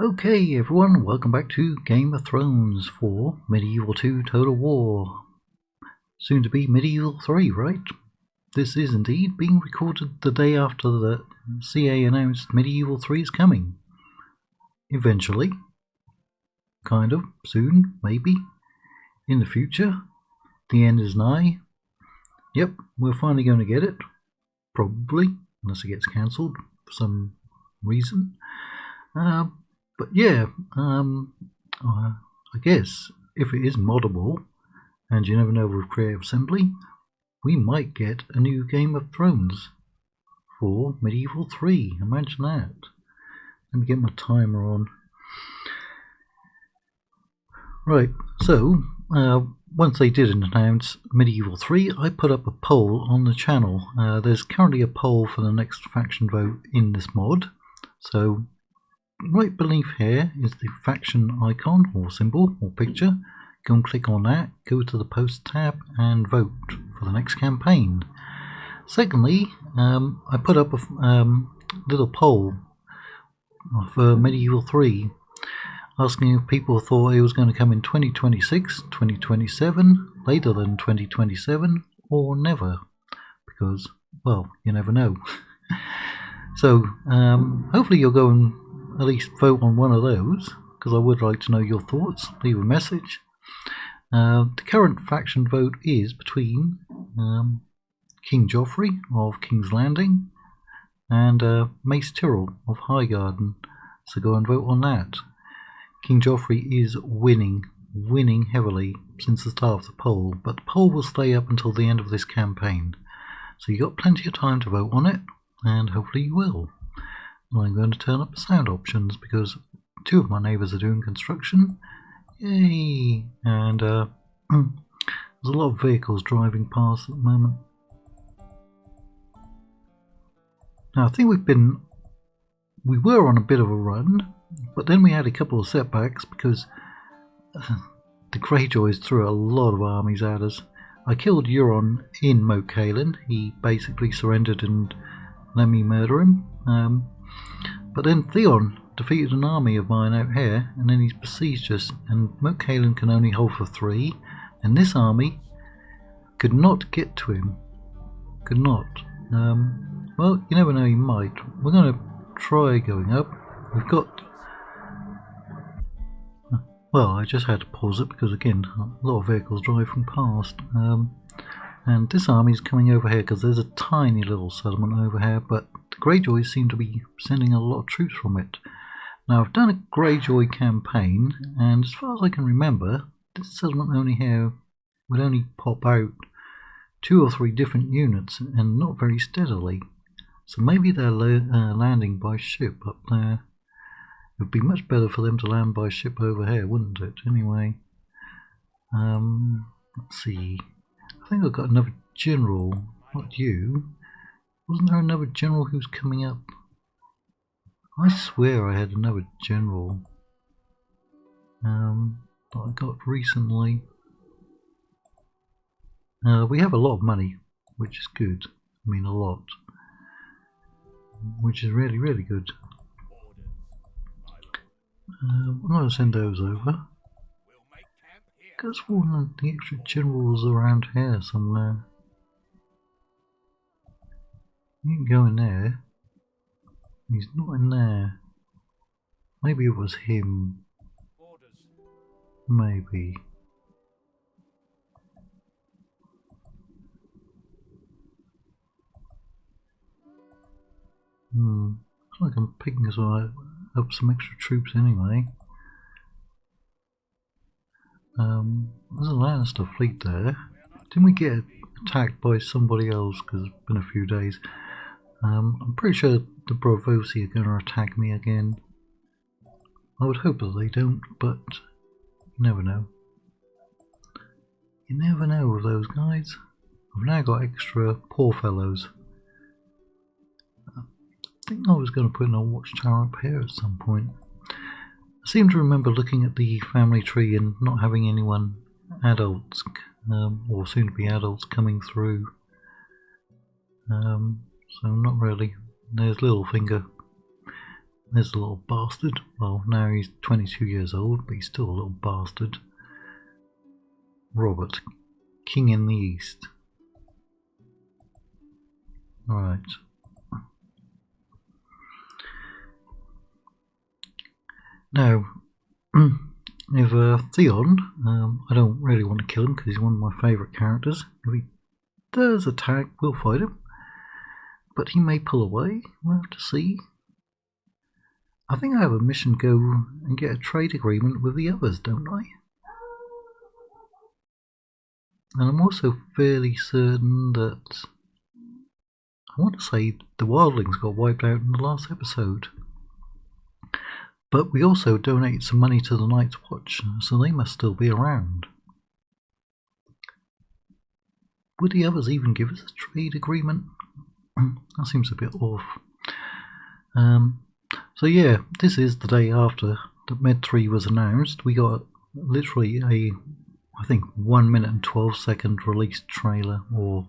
Okay everyone, welcome back to Game of Thrones for Medieval 2 Total War. Soon to be Medieval 3, right? This is indeed being recorded the day after the CA announced Medieval 3 is coming. Eventually. Kind of. Soon, maybe. In the future. The end is nigh. Yep, we're finally going to get it. Probably. Unless it gets cancelled for some reason. But yeah, I guess if it is moddable, and you never know with Creative Assembly, we might get a new Game of Thrones for Medieval 3. Imagine that. Let me get my timer on. Right, so once they did announce Medieval 3, I put up a poll on the channel. There's currently a poll for the next faction vote in this mod. So right beneath here is the faction icon or symbol or picture. Go and click on that, go to the post tab and vote for the next campaign. Secondly, I put up a little poll for Medieval 3 asking if people thought it was going to come in 2026, 2027, later than 2027 or never, because, well, you never know. So hopefully you'll go and at least vote on one of those, because I would like to know your thoughts. Leave a message. The current faction vote is between King Joffrey of King's Landing and Mace Tyrrell of Highgarden. So go and vote on that. King Joffrey is winning heavily since the start of the poll, but the poll will stay up until the end of this campaign. So you've got plenty of time to vote on it, and hopefully you will. I'm going to turn up the sound options because two of my neighbours are doing construction. Yay! And there's a lot of vehicles driving past at the moment. Now I think we were on a bit of a run, but then we had a couple of setbacks because the Greyjoys threw a lot of armies at us. I killed Euron in Moat Cailin. He basically surrendered and let me murder him. But then Theon defeated an army of mine out here, and then he's besieged us, and Moat Cailin can only hold for 3, and this army could not get to him. Could not. Well, you never know, he might. We're going to try going up. We've got... Well, I just had to pause it because, again, a lot of vehicles driving past. And this army is coming over here because there's a tiny little settlement over here, but the Greyjoys seem to be sending a lot of troops from it. Now, I've done a Greyjoy campaign, and as far as I can remember, this settlement only here would only pop out 2 or 3 different units, and not very steadily. So maybe they're landing by ship up there. It would be much better for them to land by ship over here, wouldn't it? Anyway, let's see. I think I've got another general, not you. Wasn't there another general who's coming up? I swear I had another general that I got recently. We have a lot of money, which is good. I mean a lot. Which is really, really good. I'm going to send those over. Because one of the extra generals around here somewhere. You can go in there. He's not in there. Maybe it was him. Maybe. Looks like I'm picking up some extra troops anyway. There's a Lannister fleet there. Didn't we get attacked by somebody else because it's been a few days? I'm pretty sure the Bravosi are going to attack me again. I would hope that they don't, but you never know. You never know with those guys. I've now got extra poor fellows. I think I was going to put in a watchtower up here at some point. I seem to remember looking at the family tree and not having anyone adults, or soon to be adults, coming through. So not really. There's Littlefinger. there's a little bastard. Well, now he's 22 years old, but he's still a little bastard. Robert, King in the East. Alright. Now, if Theon, I don't really want to kill him because he's one of my favourite characters. If he does attack, we'll fight him. But he may pull away, we'll have to see. I think I have a mission to go and get a trade agreement with the others, don't I? And I'm also fairly certain that I want to say the wildlings got wiped out in the last episode. But we also donated some money to the Night's Watch, so they must still be around. Would the others even give us a trade agreement? That seems a bit off. So yeah, this is the day after the Med 3 was announced. We got literally a, I think, 1 minute and 12 second release trailer or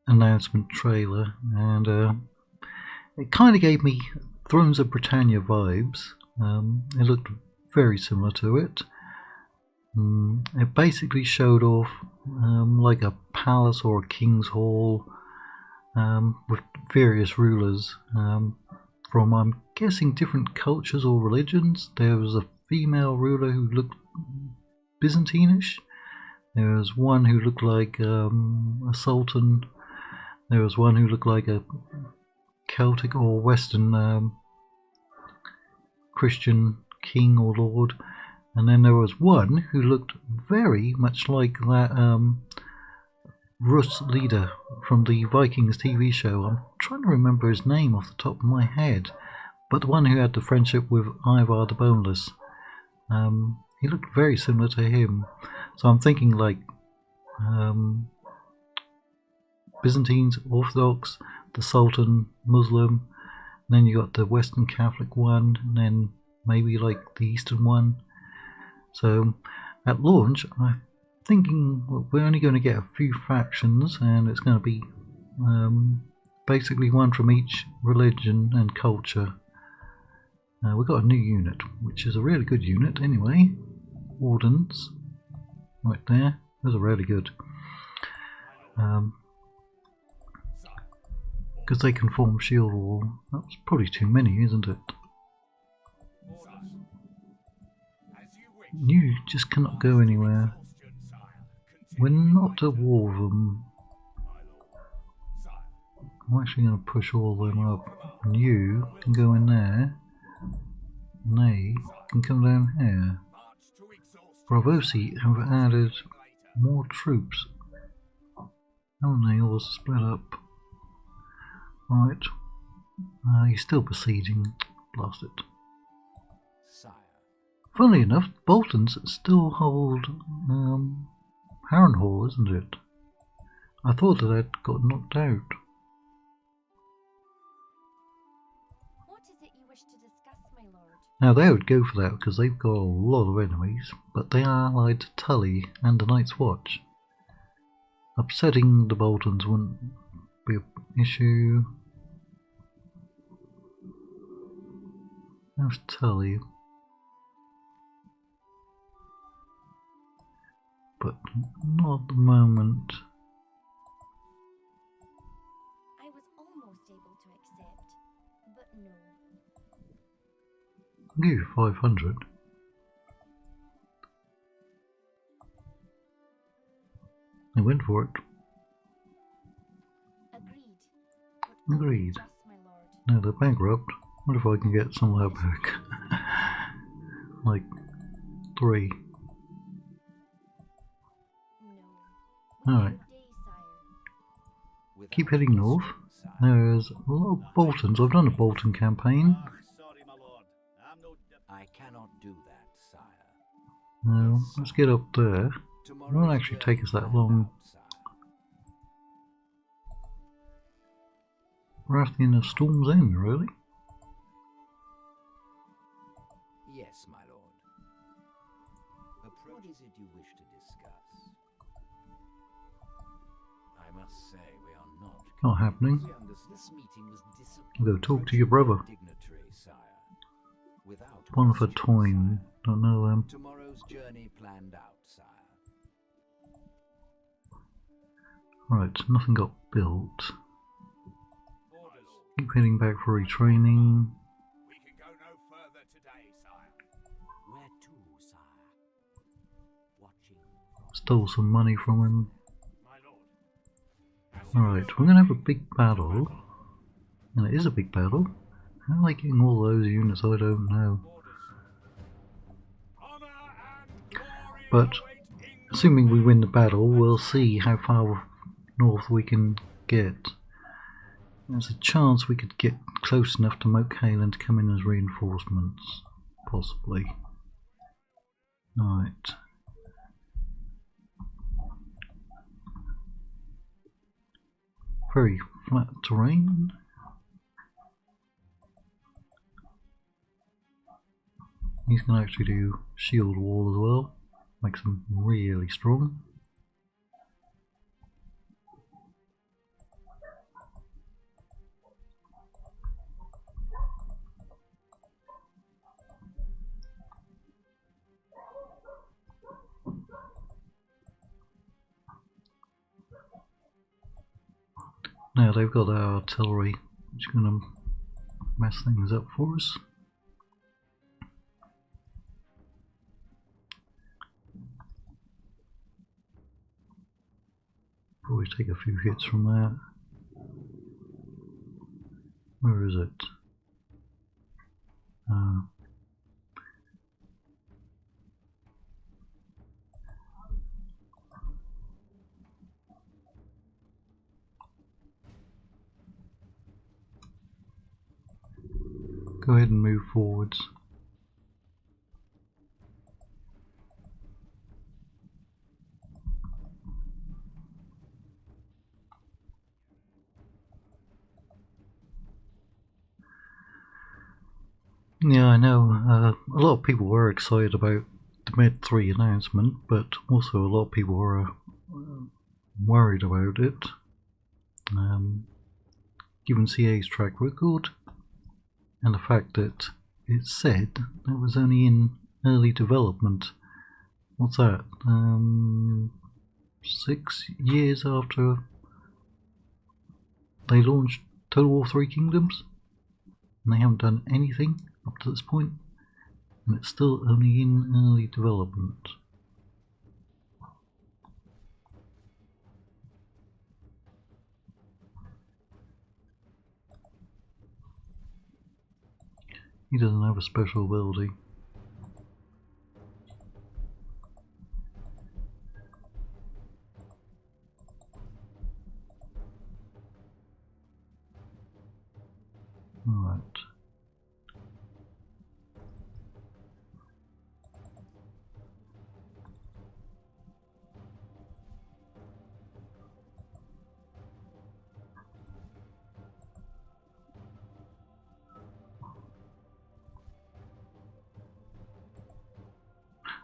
announcement trailer, and it kind of gave me Thrones of Britannia vibes. It looked very similar to it. It basically showed off like a palace or a king's hall with various rulers from, I'm guessing, different cultures or religions. There was a female ruler who looked Byzantinish. There was one who looked like a sultan. There was one who looked like a Celtic or Western Christian king or lord. And then there was one who looked very much like that Rus leader from the Vikings TV show. I'm trying to remember his name off the top of my head, but the one who had the friendship with Ivar the Boneless. He looked very similar to him. So I'm thinking like Byzantines, Orthodox, the Sultan, Muslim, and then you got the Western Catholic one, and then maybe like the Eastern one. So at launch, I'm thinking we're only going to get a few factions, and it's going to be basically one from each religion and culture. We've got a new unit, which is a really good unit anyway. Wardens, right there. Those are really good. Because they can form shield wall. That's probably too many, isn't it? You just cannot go anywhere. We're not at war with them. I'm actually going to push all of them up. And you can go in there. And they can come down here. Bravosi have added more troops. Haven't they all split up? Right. He's still besieging. Blast it. Funnily enough, Boltons still hold Harrenhal, isn't it? I thought that I'd got knocked out. What is it you wish to discuss, my lord? Now they would go for that because they've got a lot of enemies, but they are allied to Tully and the Night's Watch. Upsetting the Boltons wouldn't be an issue. How's Tully? But not at the moment. I was almost able to accept, but no. I'll give you 500. They went for it. Agreed. Agreed. Just, my lord. No, they're bankrupt. What if I can get some of that back? Like 3. No. Alright. Keep heading north. There's a lot of Boltons. I've done a Bolton campaign. I cannot do that, sire. No, let's get up there. It won't actually take us that long. Rathian of Storm's End, really? Yes, my lord. What is it you wish to discuss? I must say we are not. Not happening. This meeting was Go talk to your brother. dignitary, sire. Without One for question, Toyne. sire. Don't know them. Tomorrow's journey planned out, sire. Right, nothing got built. Orders. Keep heading back for retraining. We can go no further today, sire. Where to, sire? Watching. Stole some money from him. My lord. As you Alright, will we're gonna have a like big battle. And it is a big battle. How are they getting all those units? I don't know. orders. Honor and glory But await England assuming we win the and battle, we'll see how far north we can get. There's a chance we could get close enough to Moat Cailin to come in as reinforcements. Possibly. Right. Very flat terrain. He's going to actually do shield wall as well. Makes them really strong. Now they've got their artillery, which is going to mess things up for us. Probably take a few hits from that. Where is it? Go ahead and move forwards. Yeah, I know. A lot of people were excited about the Med 3 announcement, but also a lot of people were worried about it. Given CA's track record and the fact that it said it was only in early development. What's that? 6 years after they launched Total War 3 Kingdoms, and they haven't done anything up to this point, and it's still only in early development. He doesn't have a special ability. Alright.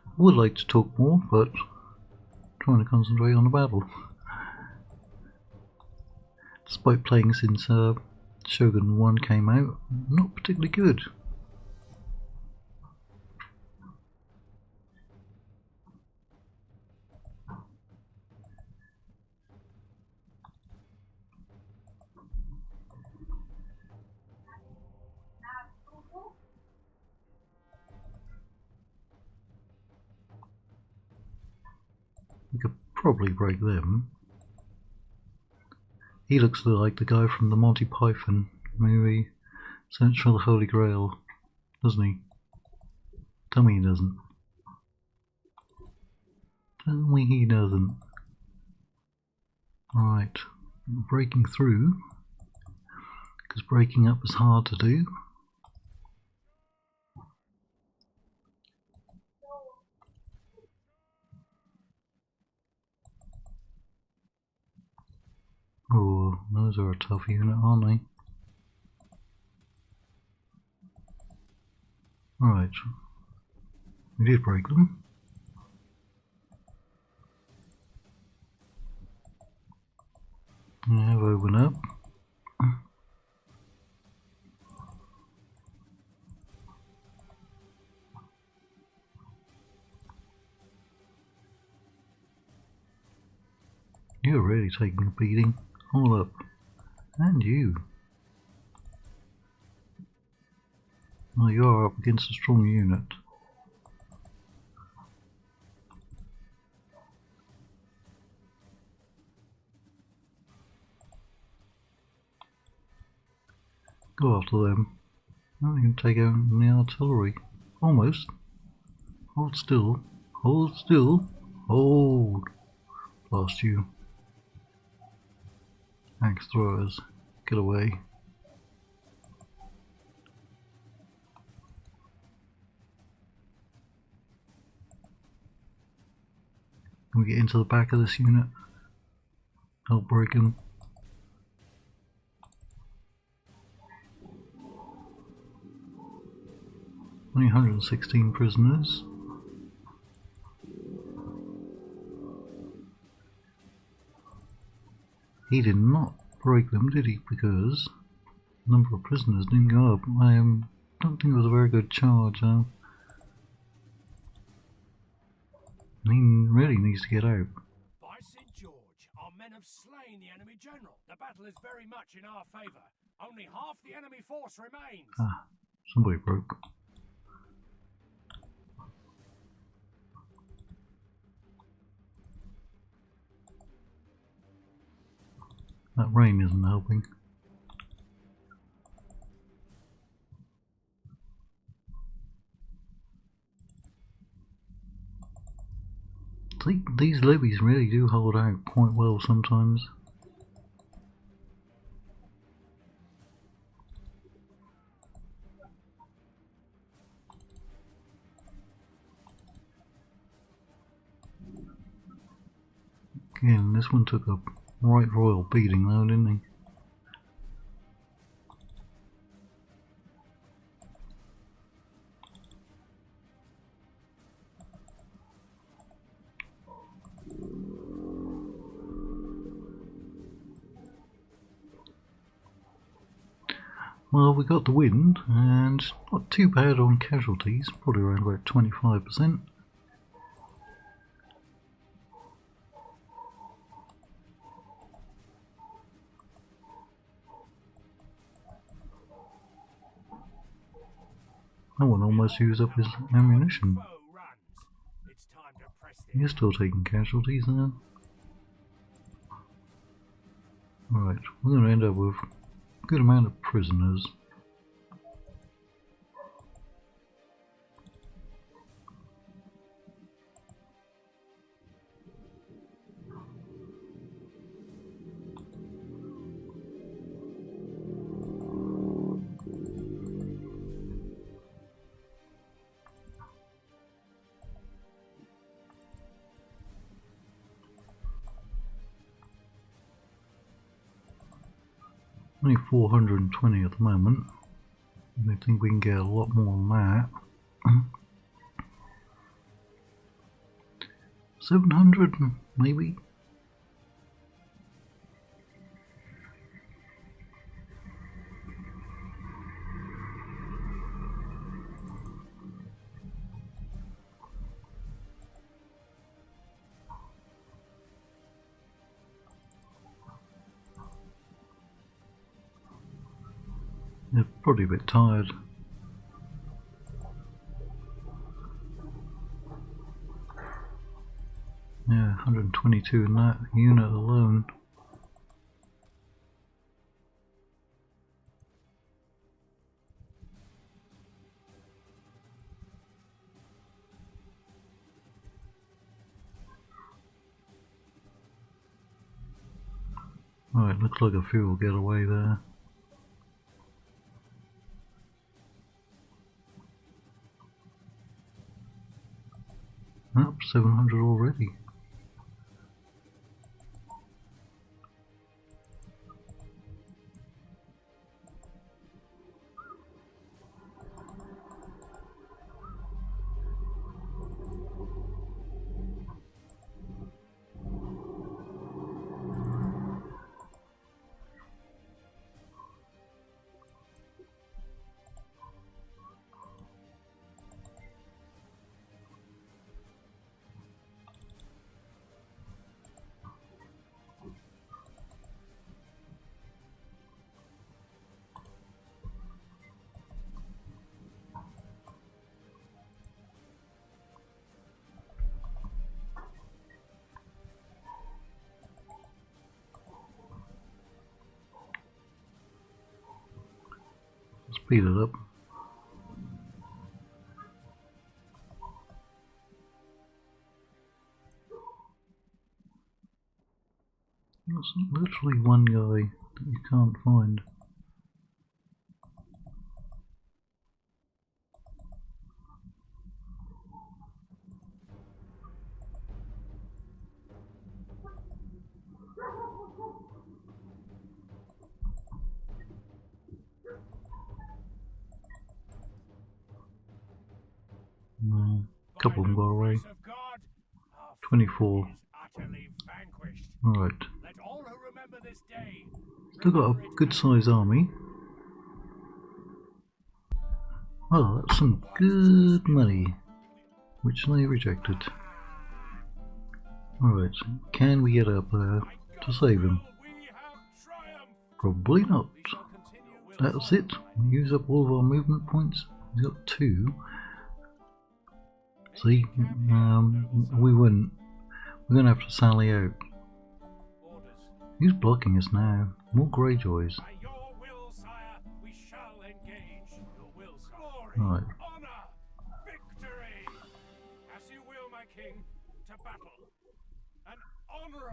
I would like to talk more, but trying to concentrate on the battle. Despite playing since Shogun 1 came out, not particularly good. We could probably break them. He looks like the guy from the Monty Python movie Search for the Holy Grail, doesn't he? Tell me he doesn't. Tell me he doesn't. Right, breaking through, because breaking up is hard to do. Oh, those are a tough unit, aren't they? Right, we did break them. Now open up. You're really taking a beating. All up. And you. Well, you are up against a strong unit. Go after them. Now you can take out the artillery. Almost. Hold still. Hold still. Hold. Blast you. Axe throwers. Get away. Can we get into the back of this unit? Help break him. Only 116 prisoners. He did not break them, did he? Because the number of prisoners didn't go up. I don't think it was a very good charge. He really needs to get out. By St. George, our men have slain the enemy general. The battle is very much in our favour. Only half the enemy force remains. Ah, somebody broke. That rain isn't helping. See, these levies really do hold out quite well sometimes. Again, this one took a right royal beating though, didn't he? Well, we got the wind, and not too bad on casualties, probably around about 25%. That one almost used up his ammunition. You're still taking casualties then. Right, we're going to end up with a good amount of prisoners. Only 420 at the moment. I think we can get a lot more than that. 700 maybe? They're probably a bit tired. Yeah, 122 in that unit alone. Right, looks like a few will get away there. Up 700 already. speed it up. There's literally one guy that you can't find. No, a couple of them got away. 24. Alright. Still got a good sized army. Oh, that's some good money, which they rejected. Alright, can we get up there to save him? Probably not. That's it. We use up all of our movement points. We've got 2. See, we wouldn't. We're going to have to sally out. Who's blocking us now? More Greyjoys. Right.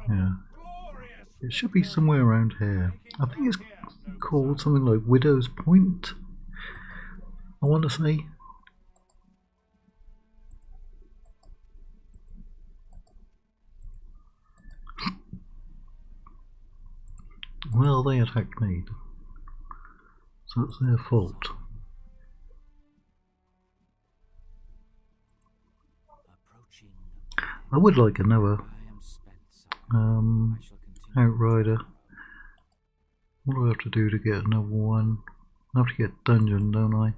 Yeah. It should be somewhere around here. I think it's called something like Widow's Point, I want to say. Well, they attacked me, so it's their fault. I would like another Outrider. What do I have to do to get another one? I have to get dungeon, don't I?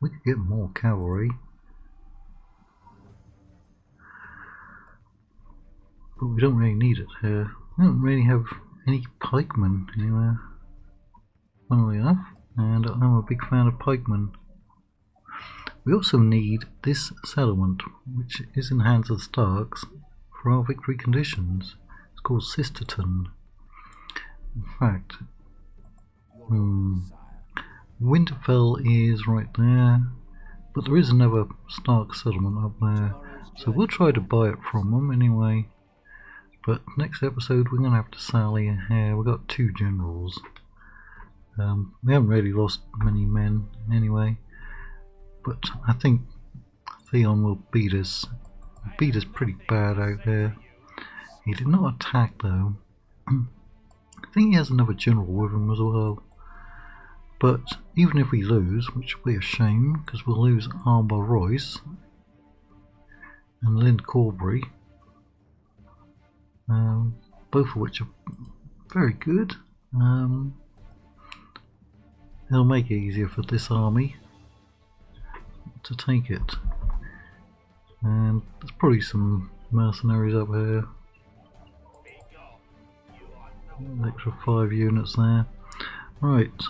We could get more cavalry. But we don't really need it here. We don't really have any pikemen anywhere, funnily enough, and I'm a big fan of pikemen. We also need this settlement, which is in the hands of the Starks, for our victory conditions. It's called Sisterton. In fact, Winterfell is right there, but there is another Stark settlement up there, so we'll try to buy it from them anyway. But next episode we're going to have to sally here. We've got 2 generals. We haven't really lost many men anyway, but I think Theon will beat us. Beat us pretty bad out there. He did not attack though. I think he has another general with him as well. But even if we lose, which will be a shame because we'll lose Arba Royce and Lynn Corbury. Both of which are very good. It'll make it easier for this army to take it. And there's probably some mercenaries up here. An extra 5 units there. Right.